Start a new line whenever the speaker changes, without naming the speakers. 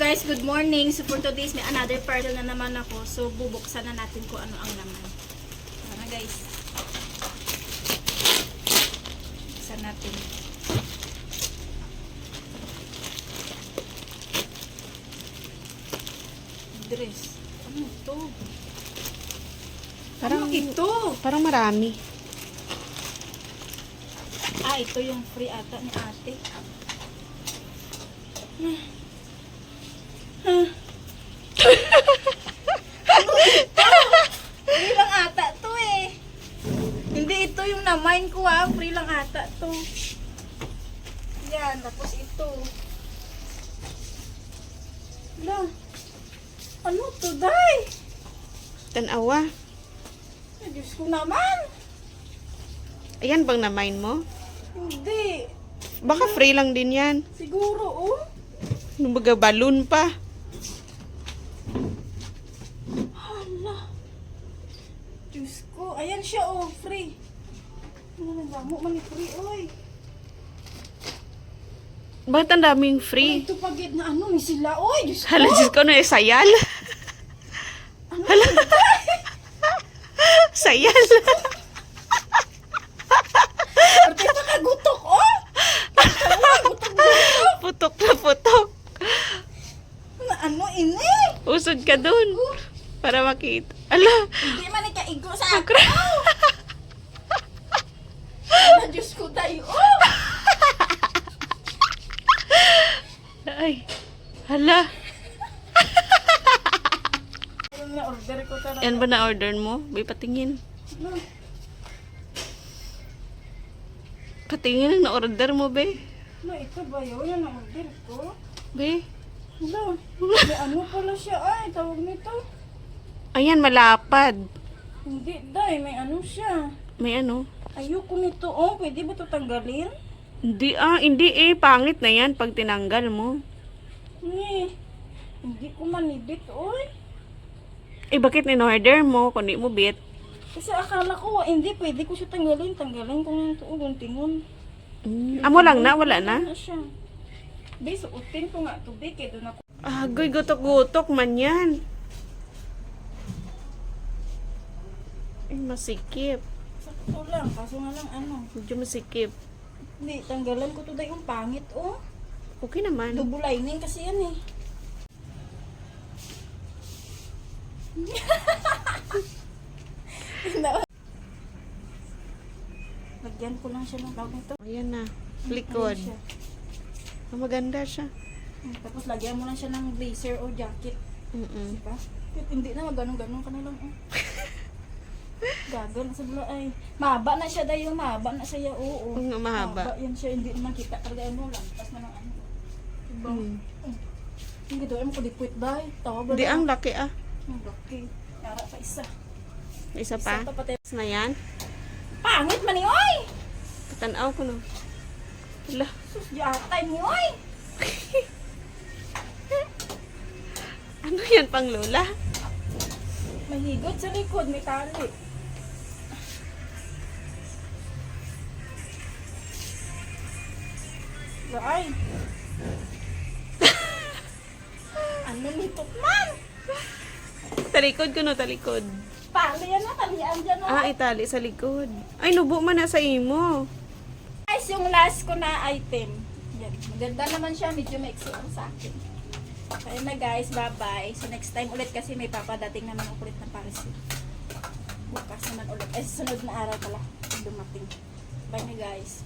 guys, good morning. So for today's may another parcel na naman ako. So bubuksan na natin kung ano ang laman. Tara guys. Buksan natin. Dress. Ano ito?
Parang
Ano ito?
Parang marami.
Ah, ito yung free ata ni ate. Free lang ata to eh. Hindi ito yung na-mine ko ah. Free lang ata to. Yan, tapos ito. Wala. Ano to, day?
Tanawa.
Ay, Diyos ko naman.
Ayan bang na-mine mo?
Hindi.
Baka free lang din yan.
Siguro, oh.
Numbaga balloon pa.
Hala. Diyos ko. Ayan siya, oh. Free. Ano na mo man free, oy.
Bakit ang daming free?
Ito pagid na ano ni sila, oy. Diyos ko.
Hala, Diyos ko na sayal.
Ano
Hala. Sayal.
Arte pa nagutok, oh. Gutok-gutok.
Putok na putok.
Na ano ini?
Usod ka dun. Para makita. Ala.
Hindi man ikaigo sa ako. Na Diyos ko tayo, oh.
Ay. Hala.
Ano na order ko talaga?
Yan ba na-order mo? Bay, patingin.
Ano?
Patingin ang na-order mo, be.
Ano, ito ba yun? Yan ang order ko?
Be.
Hala. May ano pala siya, ay. Tawag nito.
Ayan, malapad.
Hindi, day. May ano siya.
May ano?
Ayoko nito, oh. Pwede ba ito tanggalin?
Hindi eh. Pangit na yan pag tinanggal mo.
Hindi ko manibit, oy.
Eh, bakit in-order mo? Kung di mo bit.
Kasi akala ko, hindi, pwede ko siya tanggalin. Tanggalin ko na ito, guntingon.
Amo lang na, wala na.
Wala siya. Be, suotin ko nga ito, be. Kaya doon ako.
Agoy, gutok-gutok man yan. Ay, masikip.
Sakto lang, kaso nga lang ano.
Medyo masikip.
Hindi, tanggalan ko to dahil yung pangit, oh.
Okay naman.
Double lining kasi yan eh. Lagyan ko lang siya ng tawag nito.
Ayan na. Likod.
Ayan siya.
Maganda siya.
Tapos lagyan mo lang siya ng blazer o jacket. Diba? Kahit hindi na, ganun-ganun ka na lang. Oh. Gagal na sa bula ay. Mahaba na siya dahil mahaba na siya. Oo.
Oo nga, mahaba.
Yan siya, hindi naman kita. Talaga ano, lampas na ng ano. Diba? Hindi doon mo ko dipuit dahil. Tawa ba
Di
na?
ang laki ah.
Okay. Yara pa isa.
Isa pa.
Isa pa pati.
Na yan.
Pangit man ni oy!
Katanaw ko no. Wala.
Sus, yatay ni oy!
Ano yan pang lola?
Mahigod sa likod, may tali. Ay! Ano nito man?
Talikod ko no, talikod.
Tali yan na, talian dyan o.
Ah, itali sa likod. Ay, nubo man na sa imo.
Guys, yung last ko na item. Yan. Maganda naman siya, medyo maiksi lang sa akin. Kaya na guys, bye-bye. So next time ulit kasi may papadating naman ulit na parcel. Bukas naman ulit. Eh, sunod na araw pala. Dumating. Bye na guys.